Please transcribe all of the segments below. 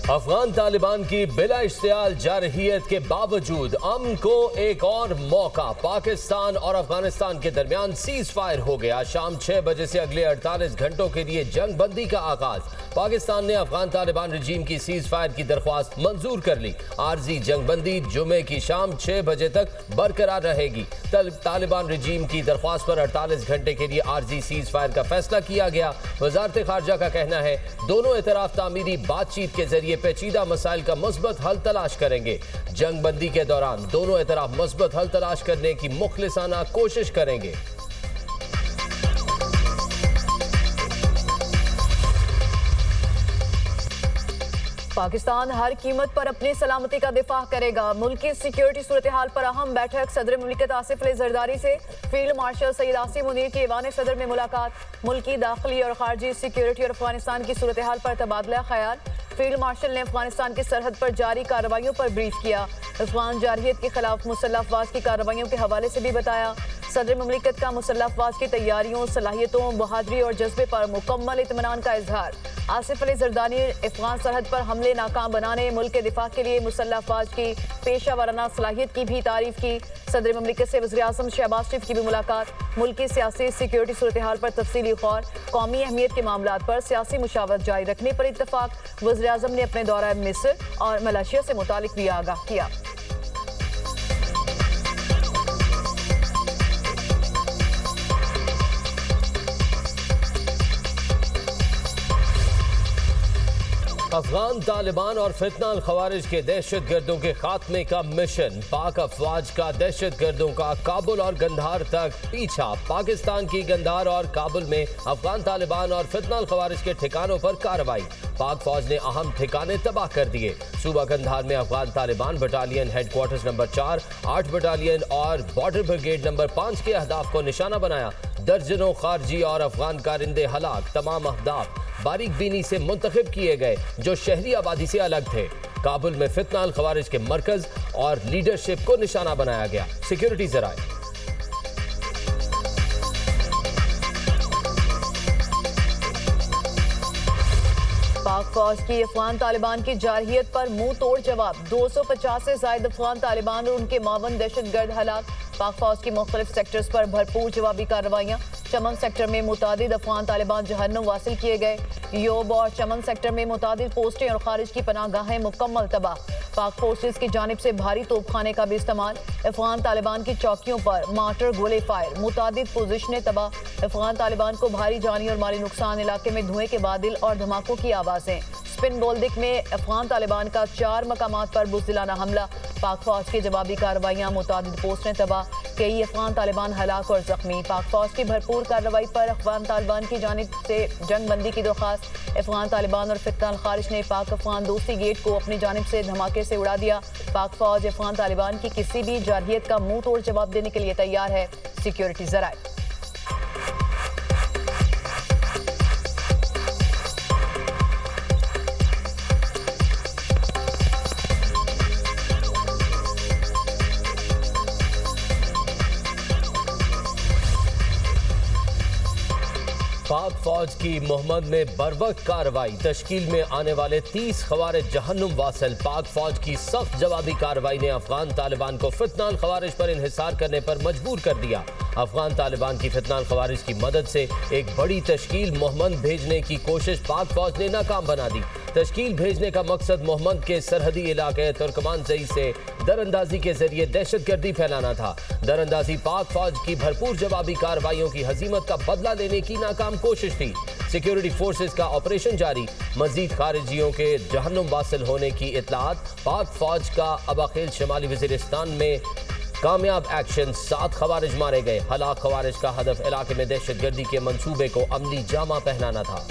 अफगान तालिबान की बिला इश्तियाल जारहियत के बावजूद अमन को एक और मौका। पाकिस्तान और अफगानिस्तान के दरमियान सीज फायर हो गया। शाम 6 बजे से अगले 48 घंटों के लिए जंग बंदी का आगाज। पाकिस्तान ने अफगान तालिबान रजीम की सीज फायर की दरख्वास्त मंजूर कर ली। आर्जी जंग बंदी जुमे की शाम 6 बजे तक बरकरार रहेगी। तालिबान रजीम की दरख्वास्त पर 48 घंटे के लिए आर्जी सीज फायर का फैसला किया गया। वजारत खारजा का कहना है दोनों इतराफ तामीरी बातचीत के जरिए पेचीदा मसाइल का मुस्बत हल तलाश करेंगे। जंग बंदी के दौरान दोनों इतराफ मुस्बत हल तलाश करने की मुखलिसाना कोशिश करेंगे। पाकिस्तान हर कीमत पर अपनी सलामती का दिफा करेगा। मुल्क की सिक्योरिटी सूरत हाल पर अहम बैठक। सदर मुमलिकत आसिफ अली जरदारी से फील्ड मार्शल सईद आसिम मुनीर की ऐवान सदर में मुलाकात। मुल्की दाखिली और खारजी सिक्योरिटी और अफगानिस्तान की सूरत हाल पर तबादला ख्याल। फील्ड मार्शल ने अफगानिस्तान की सरहद पर जारी कार्रवाइयों पर ब्रीफ किया। अफगान जारहियत के खिलाफ मुसल्लह अफवाज की कार्रवाइयों के हवाले से भी बताया। सदर मुमलिकत का मुसल्लह अफवाज की तैयारियों, सलाहियतों, बहादुरी और जज्बे पर मुकम्मल इत्मीनान का इजहार। आसिफ अली जरदारी अफगान सरहद पर हमले नाकाम बनाने, मुल्क के दिफा के लिए मुसल्लह अफवाज की पेशा वाराना सलाहियत की भी तारीफ की। सदर मुमलिकत से वज़ीर आज़म शहबाज शरीफ की भी मुलाकात। मुल्क की सियासी सिक्योरिटी सूरत हाल पर तफसीली गौर। कौमी अहमियत के मामलों पर सियासी मुशावरत जारी रखने पर इत्तफाक। वज़ीर आज़म ने अपने दौरा मिस्र और मलेशिया से मुतालिक भी आगाह किया। अफगान तालिबान और फितना अल खवारिज के दहशत गर्दों के खात्मे का मिशन। पाक अफवाज का दहशत गर्दों का काबुल और गंधार तक पीछा। पाकिस्तान की गंधार और काबुल में अफगान तालिबान और फितना अल खवारिज के ठिकानों पर कार्रवाई। पाक फौज ने अहम ठिकाने तबाह कर दिए। सूबा गंधार में Afghan Taliban battalion headquarters number 4, 8 battalion और बॉर्डर ब्रिगेड नंबर 5 के अहदाफ को निशाना बनाया। दर्जनों खारजी और अफगान कारिंदे हलाक। तमाम अहदाफ बारीक बीनी से मुंतखब किए गए जो शहरी आबादी से अलग थे। काबुल में फितना अल खवारिज के मरकज और लीडरशिप को निशाना बनाया गया। सिक्योरिटी जराए। पाक फौज की अफगान तालिबान की जारहियत पर मुंह तोड़ जवाब। 250 से ज्यादा अफगान तालिबान और उनके मावन दहशतगर्द हलाक। पाक फौज की मुख्तलिफ सेक्टर्स पर भरपूर जवाबी कार्रवाइयाँ। चमन सेक्टर में मुतादिद अफगान तालिबान जहन्नुम वासिल किए गए। योब और चमन सेक्टर में मुतादिद पोस्टें और खारिज की पनाहगाहें मुकम्मल तबाह। पाक फोर्सेज की जानिब से भारी तोपखाने का भी इस्तेमाल। अफगान तालिबान की चौकियों पर मार्टर गोले फायर। मुतादिद पोजिशनें तबाह। अफगान तालिबान को भारी जानी और माली नुकसान। इलाके में धुएं के बादल और धमाकों की आवाजें। स्पिन बोल्दिक में अफगान तालिबान का 4 मकामात पर बुज़दिलाना हमला। पाक फौज की जवाबी कार्रवाइयाँ। मुतादिद पोस्टें तबाह। कई अफगान तालिबान हलाक और जख्मी। पाक फौज की भरपूर कार्रवाई पर अफगान तालिबान की जानिब से जंग बंदी की दरख्वास्त। अफगान तालिबान और फितना अल खारिज ने पाक अफगान दोस्ती गेट को अपनी जानिब से धमाके से उड़ा दिया। पाक फौज अफगान तालिबान की किसी भी जारहियत का मुंह तोड़ जवाब देने के लिए तैयार है। सिक्योरिटी जराए। पाक फौज की मोहम्मद में बरवक्त कार्रवाई। तश्कील में आने वाले 30 खवारिज जहन्नुम वासिल। पाक फौज की सख्त जवाबी कार्रवाई ने अफगान तालिबान को फितना अल खवारिज पर इन्हिसार करने पर मजबूर कर दिया। अफगान तालिबान की फितना अल खवारिज की मदद से एक बड़ी तश्कील मोहम्मद भेजने की कोशिश पाक फौज ने नाकाम बना दी। तश्कील भेजने का मकसद मोहम्मद के सरहदी इलाके तुर्कमानजई से दरअंदाजी के जरिए दहशतगर्दी फैलाना था। दरअंदाजी पाक फौज की भरपूर जवाबी कार्रवाइयों की हजीमत का बदला लेने की नाकाम कोशिश थी। सिक्योरिटी फोर्सेज का ऑपरेशन जारी। मजीद खारिजियों के जहन्नुम वासिल होने की इतलात। पाक फौज का अबाखेल शुमाली वजीरिस्तान में कामयाब एक्शन। 7 खवारिज मारे गए। हलाक खवारिज का हदफ इलाके में दहशतगर्दी के मंसूबे को अमली जामा पहनाना था।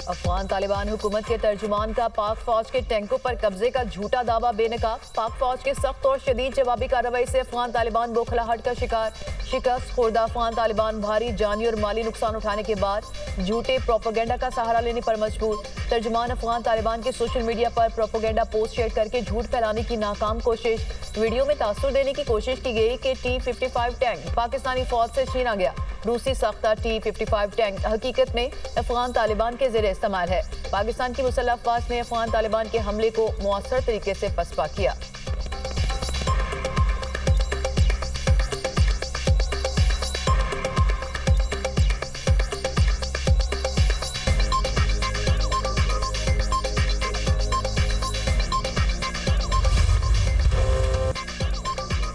अफगान तालिबान हुकूमत के तर्जुमान का पाक फौज के टैंकों पर कब्जे का झूठा दावा बेनकाब। पाक फौज के सख्त और शदीद जवाबी कार्रवाई से अफगान तालिबान बौखलाहट का शिकार। शिकस्त खुर्दा अफगान तालिबान भारी जानी और माली नुकसान उठाने के बाद झूठे प्रोपेगेंडा का सहारा लेने पर मजबूर। तर्जुमान अफगान तालिबान के सोशल मीडिया पर प्रोपेगेंडा पोस्ट शेयर करके झूठ फैलाने की नाकाम कोशिश। वीडियो में तासुर देने की कोशिश की गई कि T-55 टैंक पाकिस्तानी फौज से छीना गया। रूसी साख्ता T-55 टैंक हकीकत में अफगान तालिबान के ज़ेरे इस्तेमाल है। पाकिस्तान की मुसल्लह अफवाज ने अफगान तालिबान के हमले को मुअस्सर तरीके से पसपा किया।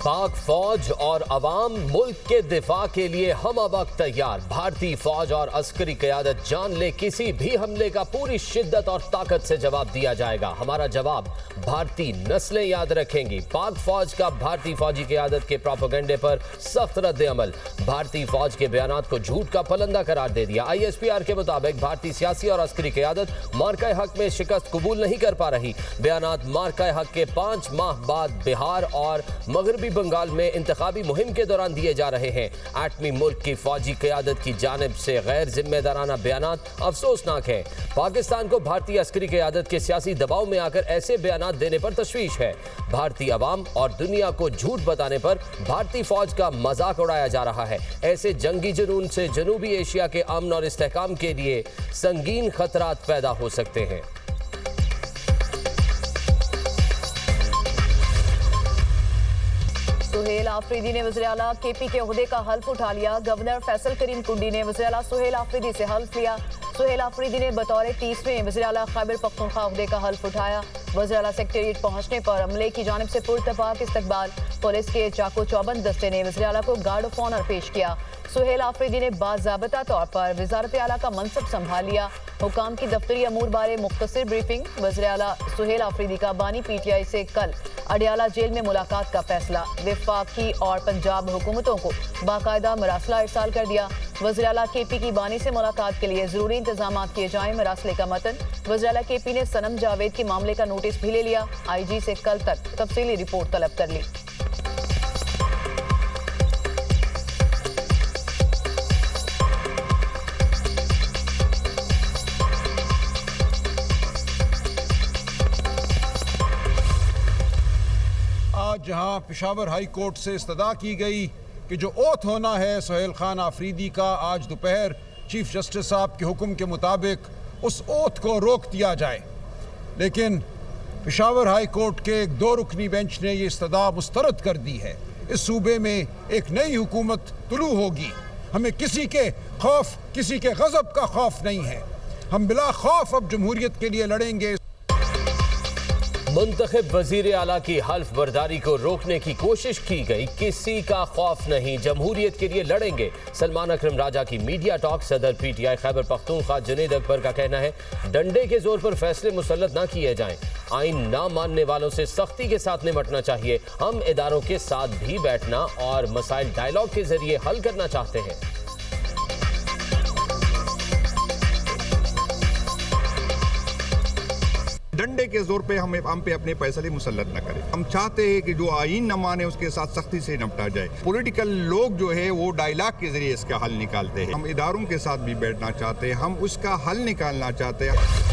पाक फौज और अवाम मुल्क के दिफा के लिए हम वक्त तैयार। भारतीय फौज और अस्करी क़यादत जान ले किसी भी हमले का पूरी शिद्दत और ताकत से जवाब दिया जाएगा। हमारा जवाब भारतीय नस्लें याद रखेंगी। पाक फौज का भारतीय फौजी क़यादत के प्रोपेगेंडे पर सख्त रद्द अमल। भारतीय फौज के बयानात को झूठ का पलंदा करार दे दिया। ISPR के मुताबिक भारतीय सियासी और अस्करी क़यादत मार्का हक में शिकस्त कबूल नहीं कर पा रही। बयानात मार्का हक के 5 माह बाद बिहार और मगरबी बंगाल में इंतखाबी मुहिम के दौरान दिए जा रहे हैं। एटमी मुल्क की फौजी क़यादत की जानिब से गैर जिम्मेदाराना बयानात अफसोसनाक है। पाकिस्तान को भारतीय अस्करी क़यादत के सियासी दबाव में आकर ऐसे बयानात देने पर तशवीश है। भारतीय अवाम और दुनिया को झूठ बताने पर भारतीय फौज का मजाक उड़ाया जा रहा है। ऐसे जंगी जुनून से जनूबी एशिया के अमन और इस्तेहकाम के लिए संगीन खतरात पैदा हो सकते हैं। सुहेल आफरीदी ने वज़ीर आला KP के ओहदे का हल्फ उठा लिया। गवर्नर फैसल करीम कुंडी ने वज़ीर आला सुहेल आफरीदी से हल्फ लिया। सुहेल आफरीदी ने बतौर 30वें वज़ीर आला खैबर पख्तूनख्वा ओहदे का हल्फ उठाया। वज़ीर आला सेक्रेटेरिएट पहुंचने पर अमले की जानिब से पुरतपाक इस्तकबाल। पुलिस के चाको चौबंद दस्ते ने वज़ीर आला को गार्ड ऑफ ऑनर पेश किया। सुहेल आफरीदी ने बाज़ाबता तौर पर वज़ारत आला का मनसब संभाल लिया। हुकाम की दफ्तरी अमूर बारे मुख्तसर ब्रीफिंग। वज़ीर आला सुहेल आफरीदी का बानी PTI से कल अडियाला जेल में मुलाकात का फैसला। वफाकी और पंजाब हुकूमतों को बाकायदा मरासला इरसाल कर दिया। वज़ीर आला KP की बानी से मुलाकात के लिए जरूरी इंतजाम किए जाएं। मरासले का मतन। वज़ीर आला KP ने सनम जावेद के मामले का नोटिस भी ले लिया। IG से कल तक तफसीली रिपोर्ट तलब कर ली। जहां पेशावर हाई कोर्ट से इस्तदा की गई कि जो ओथ होना है सुहेल खान आफरीदी का, आज दोपहर चीफ जस्टिस साहब के हुक्म के मुताबिक उस ओथ को रोक दिया जाए। लेकिन पेशावर हाई कोर्ट के एक 2 रुकनी बेंच ने ये इस्तदा मुस्तरद कर दी है। इस सूबे में एक नई हुकूमत तुलू होगी। हमें किसी के खौफ, किसी के गज़ब का खौफ नहीं है। हम बिला खौफ अब जमहूरियत के लिए लड़ेंगे। मुंतखब वजीर आला की हल्फ बर्दारी को रोकने की कोशिश की गई। किसी का खौफ नहीं, जमहूरियत के लिए लड़ेंगे। सलमान अकरम राजा की मीडिया टॉक। सदर PTI खैबर पख्तूनख्वा जुनैद अकबर का कहना है डंडे के जोर पर फैसले मुसल्लत ना किए जाएं। आइन ना मानने वालों से सख्ती के साथ निपटना चाहिए। हम इदारों के साथ भी बैठना और मसाइल डायलॉग के जरिए हल करना चाहते हैं। डंडे के जोर पे हम पे अपने फैसले मुसल्लत न करें। हम चाहते हैं कि जो आईन न माने उसके साथ सख्ती से निपटा जाए। पॉलिटिकल लोग जो है वो डायलॉग के जरिए इसका हल निकालते हैं। हम इदारों के साथ भी बैठना चाहते हैं, हम उसका हल निकालना चाहते हैं।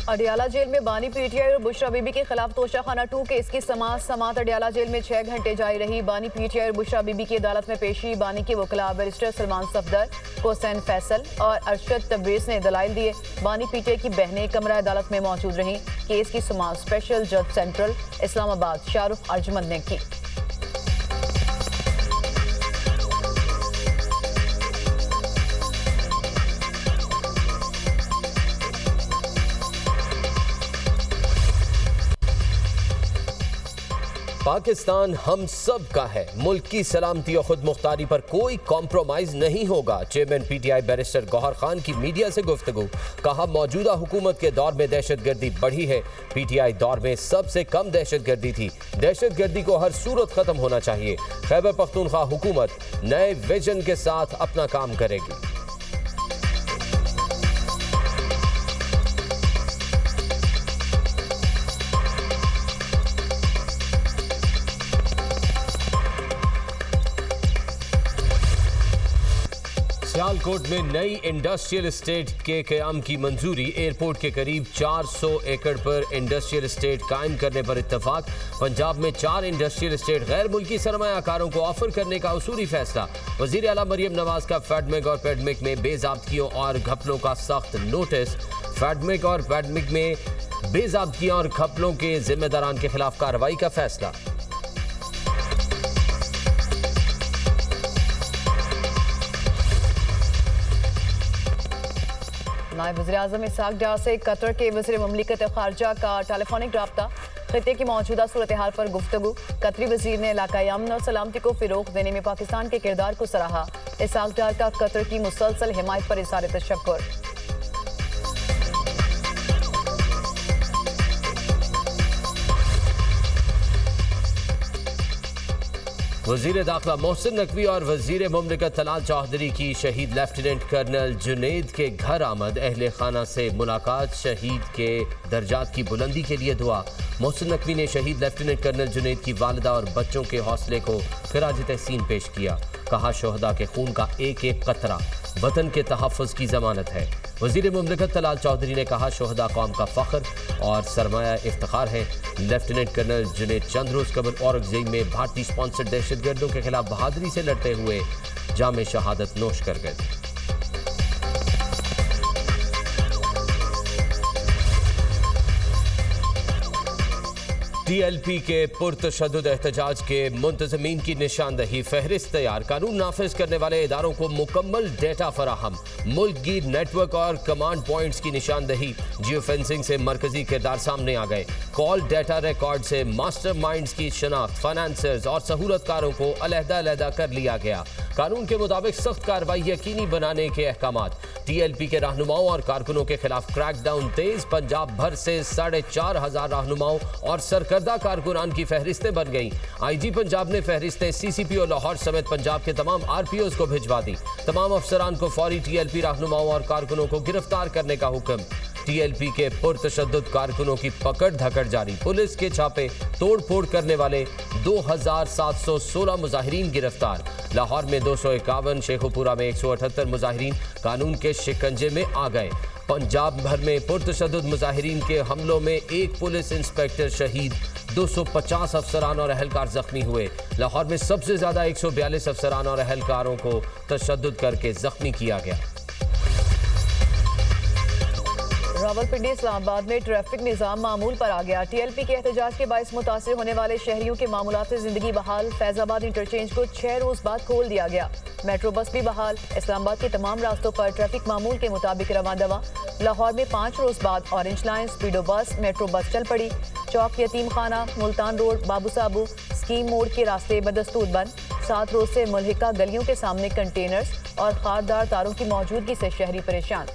अडियाला जेल में बानी PTI और बुशरा बीबी के खिलाफ तोशाखाना 2 केस की समाअत अडियाला जेल में 6 घंटे जारी रही। बानी PTI और बुशरा बीबी की अदालत में पेशी। बानी के वकला बैरिस्टर सलमान सफदर, हुसैन फैसल और अरशद तब्रेज़ ने दलाइल दिए। बानी PTI की बहनें कमरा अदालत में मौजूद रहीं। केस की समाअत स्पेशल जज सेंट्रल इस्लामाबाद शाहरुख अर्जमंद ने की। पाकिस्तान हम सब का है। मुल्क की सलामती और खुद मुख्तारी पर कोई कॉम्प्रोमाइज नहीं होगा। Chairman PTI barrister Gauhar Khan की मीडिया से गुफ्तगू। कहा मौजूदा हुकूमत के दौर में दहशतगर्दी बढ़ी है। PTI दौर में सबसे कम दहशतगर्दी थी। दहशतगर्दी को हर सूरत खत्म होना चाहिए। खैबर पख्तूनख्वा हुकूमत नए विजन के साथ अपना काम करेगी। सियालकोट में नई इंडस्ट्रियल एस्टेट के क़याम की मंजूरी। एयरपोर्ट के करीब 400 एकड़ पर इंडस्ट्रियल एस्टेट कायम करने पर इत्तेफाक। पंजाब में 4 इंडस्ट्रियल एस्टेट गैर मुल्की सरमायाकारों को ऑफर करने का उसूली फैसला। वज़ीर आला मरियम नवाज का फेडमिक और पेडमिक में बेज़ाब्तियों और घपलों का सख्त नोटिस। फेडमिक और पेडमिक में बेज़ाब्तियों और घपलों के जिम्मेदारान के खिलाफ कार्रवाई का फैसला। नायब वज़ीर-ए-आज़म इसहाक डार से कतर के वज़ीर ममलिकत खारजा का टेलीफोनिक रब्ता। खित्ते की मौजूदा सूरत हाल पर गुफ्तगू। कतरी वज़ीर ने इलाकाई अमन और सलामती को फ़िरोग़ देने में पाकिस्तान के किरदार को सराहा। इसहाक डार का कतर की मुसलसल हिमायत पर इज़हार तशक्कुर। वज़ीर दाखिला मोहसिन नकवी और वज़ीर मुमलिकत तलाल चौधरी की शहीद लेफ्टिनेंट कर्नल जुनैद के घर आमद। अहले खाना से मुलाकात। शहीद के दर्जात की बुलंदी के लिए दुआ। मोहसिन नकवी ने शहीद लेफ्टिनेंट कर्नल जुनैद की वालिदा और बच्चों के हौसले को खिराज तहसीन पेश किया। कहा शोहदा के खून का एक एक कतरा वतन के तहफ़्फ़ुज़ की ज़मानत है। वज़ीर मुमलिकत तलाल चौधरी ने कहा शोहदा कौम का फ़ख्र और सरमाया इफ्तिखार है। लेफ्टिनेंट कर्नल जुनैद चंद रोज़ कबल औरंगज़ेब में भारतीय स्पॉन्सर्ड दहशतगर्दों के खिलाफ बहादुरी से लड़ते हुए जाम शहादत नोश कर गए। TLP के पुरतशद्दुद एहतजाज के मुंतज़मीन की निशानदही। फहरिस्त तैयार। कानून नाफिज करने वाले इदारों को मुकम्मल डेटा फराहम। मुल्क गिर नेटवर्क और कमांड पॉइंट्स की निशानदही। जियो फेंसिंग से मरकजी किरदार सामने आ गए। कॉल डेटा रिकॉर्ड से मास्टर माइंड्स की शनाख्त। फाइनेंसर्स और सहूलतकारों को अलहदा कर लिया गया। कानून के मुताबिक सख्त कार्रवाई यकीनी बनाने के अहकामात। TLP के रहनुमाओं और कारकुनों के खिलाफ क्रैकडाउन तेज। पंजाब भर से 4,500 रहनुमाओं और सरकर्दा कारकुनान की फहरिस्तें बन गई। IG पंजाब ने फहरिस्तें CCPO लाहौर समेत पंजाब के तमाम RPOs को भिजवा दी। तमाम अफसरान को फौरी TLP रहनुमाओं और कारकुनों को गिरफ्तार करने का हुक्म। TLP के पुरतशद्दुद कारकुनों की पकड़ धकड़ जारी। पुलिस के छापे तोड़ फोड़ करने वाले 2,716 मुजाहिरीन गिरफ्तार। लाहौर में 251, शेखुपुरा में 178 मुजाहिरीन कानून के शिकंजे में आ गए। पंजाब भर में पुरतशद्दुद मुजाहिरीन के हमलों में एक पुलिस इंस्पेक्टर शहीद। 250 अफसरान और अहलकार जख्मी हुए। लाहौर में सबसे ज्यादा 142 अफसरान और अहलकारों को तशद्दुद करके जख्मी किया गया। रावलपिंडी इस्लामाबाद में ट्रैफिक निज़ाम मामूल पर आ गया। TLP के एहतजाज के बायस मुतासिर होने वाले शहरियों के मामूलात ज़िंदगी बहाल। फैज़ाबाद इंटरचेंज को 6 रोज़ बाद खोल दिया गया। मेट्रो बस भी बहाल। इस्लामाबाद के तमाम रास्तों पर ट्रैफिक मामूल के मुताबिक रवां दवा। लाहौर में 5 रोज़ बाद ऑरेंज लाइन, स्पीडो बस, मेट्रो बस चल पड़ी। चौक, यतीम खाना, मुल्तान रोड, बाबू साबू, स्कीम मोड़ के रास्ते बदस्तूर बंद। 7 रोज़ से मुल्हिका गलियों के सामने कंटेनर्स और खारदार तारों की मौजूदगी से शहरी परेशान।